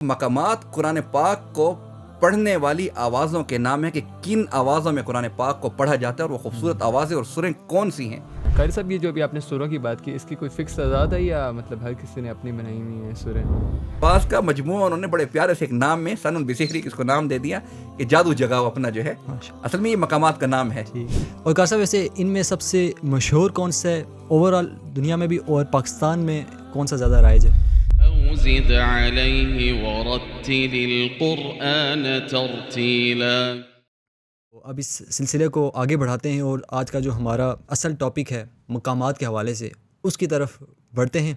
مقامات قرآن پاک کو پڑھنے والی آوازوں کے نام ہے کہ کن آوازوں میں قرآن پاک کو پڑھا جاتا ہے اور وہ خوبصورت آوازیں اور سوریں کون سی ہیں۔ قاری صاحب، یہ جو ابھی آپ نے سوروں کی بات کی، اس کی کوئی فکس تعداد ہے یا مطلب ہر کسی نے اپنی بنائی ہوئی ہیں سوریں؟ بعض کا مجموعہ انہوں نے بڑے پیارے سے ایک نام میں سنن بسحری اس کو نام دے دیا کہ جادو جگاؤ اپنا جو ہے، اصل میں یہ مقامات کا نام ہے۔ اور قاری صاحب، ویسے ان میں سب سے مشہور کون سا ہے اوور آل دنیا میں بھی اور پاکستان میں کون سا زیادہ رائج ہے؟ زد علیہ ورتل القرآن ترتیلا۔ اب اس سلسلے کو آگے بڑھاتے ہیں اور آج کا جو ہمارا اصل ٹاپک ہے مقامات کے حوالے سے اس کی طرف بڑھتے ہیں۔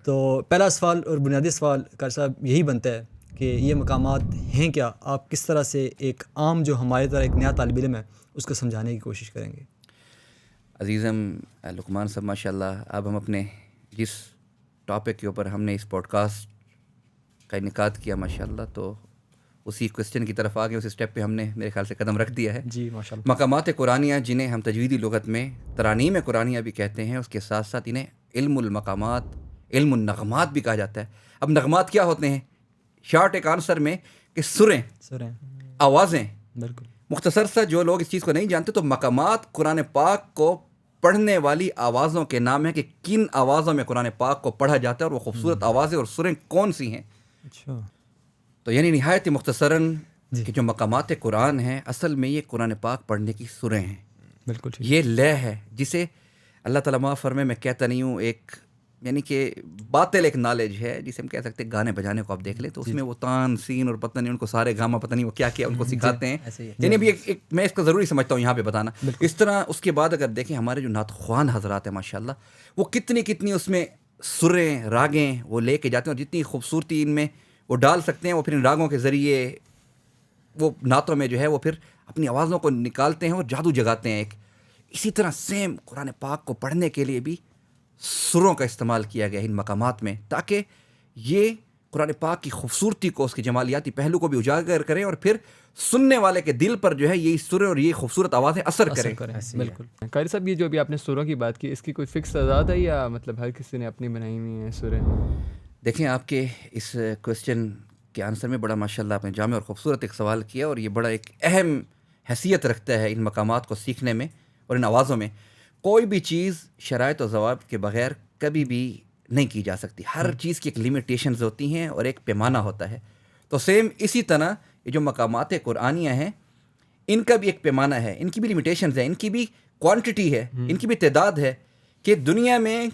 تو پہلا سوال اور بنیادی سوال قاری صاحب یہی بنتا ہے کہ یہ مقامات ہیں کیا؟ آپ کس طرح سے ایک عام جو ہمارے طرح ایک نیا طالب علم ہے اس کو سمجھانے کی کوشش کریں گے؟ عزیزم لقمان صاحب، ماشاءاللہ اب ہم اپنے جس ٹاپک کے اوپر ہم نے اس پوڈ کاسٹ کا انعقاد کیا ماشاءاللہ، تو اسی کوسچن کی طرف آگے، اسی اسٹیپ پہ ہم نے میرے خیال سے قدم رکھ دیا ہے۔ جی ماشاءاللہ۔ مقامات قرآنیہ جنہیں ہم تجویدی لغت میں ترانیم قرآنیہ بھی کہتے ہیں، اس کے ساتھ ساتھ انہیں علم المقامات، علم النغمات بھی کہا جاتا ہے۔ اب نغمات کیا ہوتے ہیں؟ شارٹ ایک آنسر میں کہ سریں، آوازیں۔ بالکل مختصر سا جو لوگ اس چیز کو نہیں جانتے، تو مقامات قرآن پاک کو پڑھنے والی آوازوں کے نام ہے کہ کن آوازوں میں قرآن پاک کو پڑھا جاتا ہے اور وہ خوبصورت آوازیں اور سریں کون سی ہیں۔ اچھا، تو یعنی نہایت مختصراً کہ جو مقامات قرآن ہیں اصل میں یہ قرآن پاک پڑھنے کی سریں ہیں۔ بالکل ٹھیک۔ یہ لے ہے جسے اللہ تعالیٰ معاف فرمائے، میں کہتا نہیں ہوں، ایک یعنی کہ باطل ایک نالج ہے جسے ہم کہہ سکتے ہیں گانے بجانے کو آپ دیکھ لیں تو اس میں وہ تان سین اور پتہ نہیں ان کو سارے گاما پتہ نہیں وہ کیا کیا ان کو سکھاتے ہیں۔ یعنی ابھی ایک میں اس کو ضروری سمجھتا ہوں یہاں پہ بتانا۔ اس طرح اس کے بعد اگر دیکھیں ہمارے جو نعت خوان حضرات ہیں ماشاءاللہ، وہ کتنی اس میں سریں راگیں وہ لے کے جاتے ہیں، اور جتنی خوبصورتی ان میں وہ ڈال سکتے ہیں، وہ پھر ان راگوں کے ذریعے وہ نعتوں میں جو ہے وہ پھر اپنی آوازوں کو نکالتے ہیں اور جادو جگاتے ہیں ایک۔ اسی طرح سیم قرآن پاک کو پڑھنے کے لیے بھی سروں کا استعمال کیا گیا ان مقامات میں، تاکہ یہ قرآن پاک کی خوبصورتی کو، اس کے جمالیاتی پہلو کو بھی اجاگر کریں اور پھر سننے والے کے دل پر جو ہے یہی سریں اور یہ خوبصورت آوازیں اثر کریں۔ بالکل۔ قاری صاحب، یہ جو ابھی آپ نے سوروں کی بات کی، اس کی کوئی فکس تعداد ہے یا مطلب ہر کسی نے اپنی بنائی ہوئی ہیں سوریں؟ دیکھیں، آپ کے اس کوسچن کے آنسر میں بڑا ماشاءاللہ آپ نے جامع اور خوبصورت ایک سوال کیا، اور یہ بڑا ایک اہم حیثیت رکھتا ہے ان مقامات کو سیکھنے میں اور ان آوازوں میں۔ کوئی بھی چیز شرائط و ضوابط کے بغیر کبھی بھی نہیں کی جا سکتی، ہر چیز کی ایک لیمیٹیشنز ہوتی ہیں اور ایک پیمانہ ہوتا ہے۔ تو سیم اسی طرح یہ جو مقامات قرآنیہ ہیں ان کا بھی ایک پیمانہ ہے، ان کی بھی لیمیٹیشنز ہیں، ان کی بھی کوانٹٹی ہے، ان کی بھی تعداد ہے کہ دنیا میں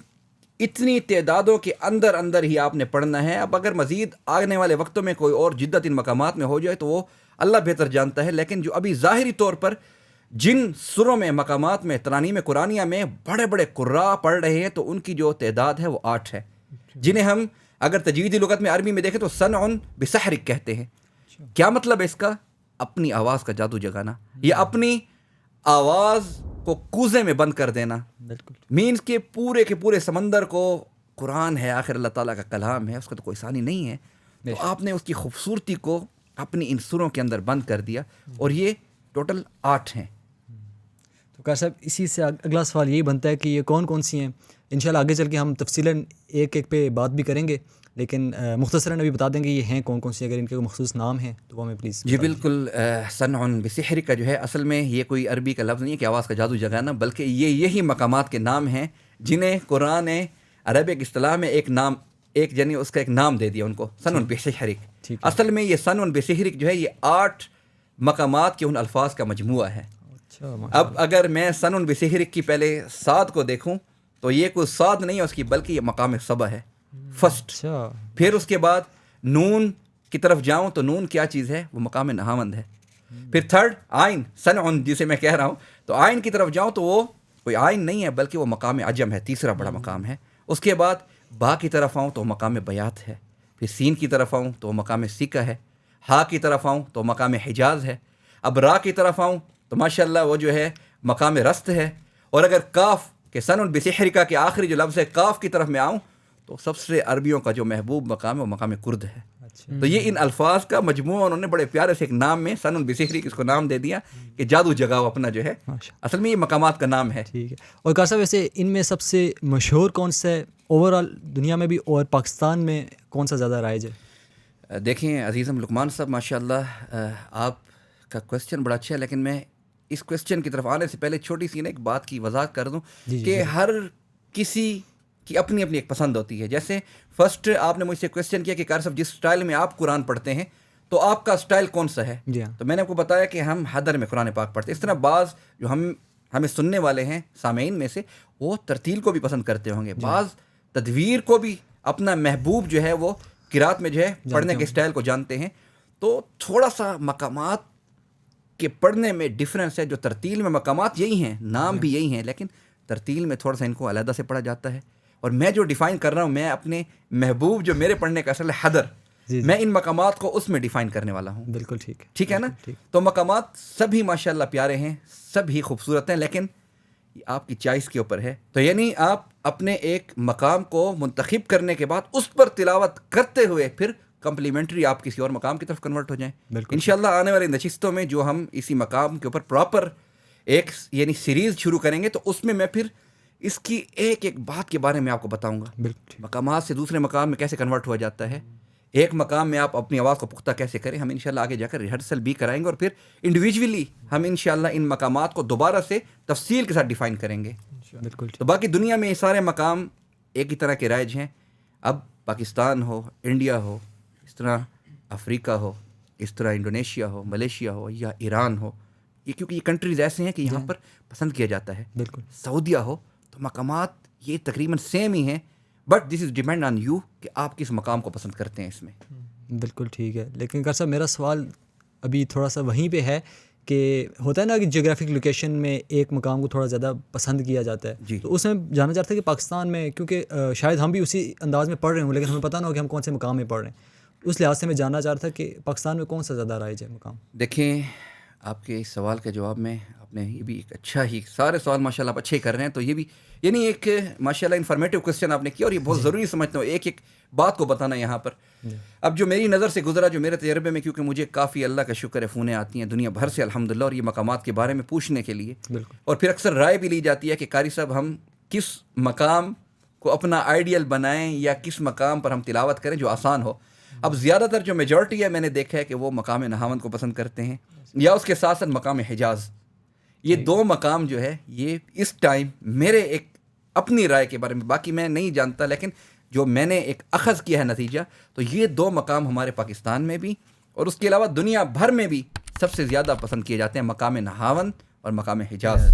اتنی تعدادوں کے اندر ہی آپ نے پڑھنا ہے۔ اب اگر مزید آنے والے وقتوں میں کوئی اور جدت ان مقامات میں ہو جائے تو وہ اللہ بہتر جانتا ہے، لیکن جو ابھی ظاہری طور پر جن سروں میں مقامات میں ترانیم قرآنیہ میں بڑے بڑے قراء پڑھ رہے ہیں تو ان کی جو تعداد ہے وہ 8 ہے، جنہیں ہم اگر تجویدی لغت میں عربی میں دیکھیں تو سنع بسحرک کہتے ہیں۔ کیا مطلب ہے اس کا؟ اپنی آواز کا جادو جگانا، یا اپنی آواز کو کوزے میں بند کر دینا۔ بالکل مینس کے پورے سمندر کو قرآن ہے، آخر اللہ تعالیٰ کا کلام ہے، اس کا تو کوئی ثانی نہیں ہے، تو آپ نے اس کی خوبصورتی کو اپنی ان سروں کے اندر بند کر دیا، اور یہ ٹوٹل 8 ہیں۔ تو قاری صاحب، اسی سے اگلا سوال یہی بنتا ہے کہ یہ کون سی ہیں؟ انشاءاللہ آگے چل کے ہم تفصیلاً ایک پہ بات بھی کریں گے، لیکن مختصراً ابھی بتا دیں گے یہ ہیں کون سی، اگر ان کے مخصوص نام ہیں تو وہ ہمیں پلیز۔ جی بالکل، سنع بسحر کا جو ہے اصل میں یہ کوئی عربی کا لفظ نہیں ہے کہ آواز کا جادو جگانا، بلکہ یہی مقامات کے نام ہیں جنہیں قرآن عربک اصطلاح میں ایک یعنی اس کا ایک نام دے دیا ان کو، سنع بسحرک۔ اصل میں یہ سنع بسحرک جو ہے یہ 8 مقامات کے ان الفاظ کا مجموعہ ہے۔ اب اگر میں سنع بسحرک کی پہلے صاد کو دیکھوں تو یہ کوئی صاد نہیں ہے اس کی، بلکہ یہ مقام سبا ہے فرسٹ۔ پھر اس کے بعد نون کی طرف جاؤں تو نون کیا چیز ہے؟ وہ مقام نہاوند ہے۔ پھر تھرڈ آئین، سنع جسے میں کہہ رہا ہوں، تو آئین کی طرف جاؤں تو وہ کوئی آئین نہیں ہے بلکہ وہ مقام عجم ہے، تیسرا بڑا مقام ہے۔ اس کے بعد با کی طرف آؤں تو مقام بیات ہے، پھر سین کی طرف آؤں تو مقام سکہ ہے، ہا کی طرف آؤں تو مقام حجاز ہے، اب را کی طرف آؤں تو ماشاءاللہ وہ جو ہے مقام رست ہے، اور اگر کاف کہ سنع بسحرک کے آخری جو لفظ ہے کاف کی طرف میں آؤں تو سب سے عربیوں کا جو محبوب مقام ہے وہ مقام کرد ہے۔ تو یہ ان الفاظ کا مجموعہ انہوں نے بڑے پیارے سے ایک نام میں سنع بسحرک اس کو نام دے دیا کہ جادو جگاؤ اپنا جو ہے، اصل میں یہ مقامات کا نام ہے۔ ٹھیک ہے۔ اور قاری صاحب، ویسے ان میں سب سے مشہور کون سا ہے اوور آل دنیا میں بھی اور پاکستان میں کون سا زیادہ رائج ہے؟ دیکھیں عزیزم لقمان صاحب ماشاء اللہ آپ کا کویسچن بڑا اچھا ہے، لیکن میں اس کویسچن کی طرف آنے سے پہلے چھوٹی سی ایک بات کی وضاحت کر دوں کہ ہر کسی کی اپنی اپنی ایک پسند ہوتی ہے. جیسے فرسٹ آپ نے مجھ سے کویسچن کیا کہ قاری صاحب جس سٹائل میں آپ قرآن پڑھتے ہیں تو آپ کا سٹائل کون سا ہے؟ تو میں نے آپ کو بتایا کہ ہم حدر میں قرآن پاک پڑھتے ہیں. اس طرح بعض جو ہمیں سننے والے ہیں سامعین میں سے وہ ترتیل کو بھی پسند کرتے ہوں گے، بعض تدویر کو بھی اپنا محبوب جو ہے وہ قرات میں جو ہے پڑھنے کے سٹائل کو جانتے ہیں. تو تھوڑا سا مقامات کے پڑھنے میں ڈفرینس ہے. جو ترتیل میں مقامات یہی ہیں، نام بھی یہی ہیں، لیکن ترتیل میں تھوڑا سا ان کو علیحدہ سے پڑھا جاتا ہے. اور میں جو ڈیفائن کر رہا ہوں، میں اپنے محبوب جو میرے پڑھنے کا اصل ہے حدر، میں ان مقامات کو اس میں ڈیفائن کرنے والا ہوں. بالکل ٹھیک ہے، ٹھیک ہے نا. تو مقامات سبھی ماشاءاللہ پیارے ہیں، سبھی خوبصورت ہیں، لیکن آپ کی چوائس کے اوپر ہے. تو یعنی آپ اپنے ایک مقام کو منتخب کرنے کے بعد اس پر تلاوت کرتے ہوئے پھر کمپلیمنٹری آپ کسی اور مقام کی طرف کنورٹ ہو جائیں. انشاءاللہ آنے والی نشستوں میں جو ہم اسی مقام کے اوپر پراپر ایک یعنی سیریز شروع کریں گے، تو اس میں پھر اس کی ایک ایک بات کے بارے میں آپ کو بتاؤں گا. مقامات سے دوسرے مقام میں کیسے کنورٹ ہوا جاتا ہے، ایک مقام میں آپ اپنی آواز کو پختہ کیسے کریں. ہم انشاءاللہ آگے جا کر ریہرسل بھی کرائیں گے، اور پھر انڈیویجولی ہم انشاءاللہ ان مقامات کو دوبارہ سے تفصیل کے ساتھ ڈیفائن کریں گے. بالکل. تو باقی دنیا میں یہ سارے مقام ایک ہی طرح کے رائج ہیں. اب پاکستان ہو، انڈیا ہو، اس طرح افریقہ ہو، اس طرح انڈونیشیا ہو، ملیشیا ہو یا ایران ہو، یہ کیونکہ یہ کنٹریز ایسے ہیں کہ یہاں پر پسند کیا جاتا ہے. بالکل. سعودیہ ہو، تو مقامات یہ تقریباً سیم ہی ہیں، but this is depend on you کہ آپ کس مقام کو پسند کرتے ہیں اس میں. بالکل ٹھیک ہے. لیکن قاری صاحب میرا سوال ابھی تھوڑا سا وہیں پہ ہے کہ ہوتا ہے نا کہ جغرافک لوکیشن میں ایک مقام کو تھوڑا زیادہ پسند کیا جاتا ہے. تو اس میں جاننا چاہتا ہے کہ پاکستان میں، کیونکہ شاید ہم بھی اسی انداز میں پڑھ رہے ہوں، لیکن ہمیں پتہ نہ ہو کہ ہم کون سے مقام میں پڑھ رہے ہیں. اس لحاظ سے میں جاننا چاہ رہا تھا کہ پاکستان میں کون سا زیادہ رائج ہے مقام. دیکھیں آپ کے اس سوال کے جواب میں آپ نے یہ بھی ایک اچھا ہی، سارے سوال ماشاءاللہ آپ اچھے ہی کر رہے ہیں، تو یہ بھی یعنی ایک ماشاءاللہ انفارمیٹیو کویسچن آپ نے کیا، اور یہ بہت ضروری سمجھتا ہوں ایک ایک بات کو بتانا یہاں پر. اب جو میری نظر سے گزرا، جو میرے تجربے میں، کیونکہ مجھے کافی اللہ کا شکر ہے فونیں آتی ہیں دنیا بھر سے الحمدللہ، اور یہ مقامات کے بارے میں پوچھنے کے لیے، اور پھر اکثر رائے بھی لی جاتی ہے کہ قاری صاحب ہم کس مقام کو اپنا آئیڈیل بنائیں یا کس مقام پر ہم تلاوت کریں جو آسان ہو. اب زیادہ تر جو میجورٹی ہے میں نے دیکھا ہے کہ وہ مقام نہاوند کو پسند کرتے ہیں، یا اس کے ساتھ ساتھ مقام حجاز. یہ دو مقام جو ہے یہ اس ٹائم میرے ایک اپنی رائے کے بارے میں، باقی میں نہیں جانتا، لیکن جو میں نے ایک اخذ کیا ہے نتیجہ، تو یہ دو مقام ہمارے پاکستان میں بھی اور اس کے علاوہ دنیا بھر میں بھی سب سے زیادہ پسند کیے جاتے ہیں، مقام نہاوند اور مقام حجاز.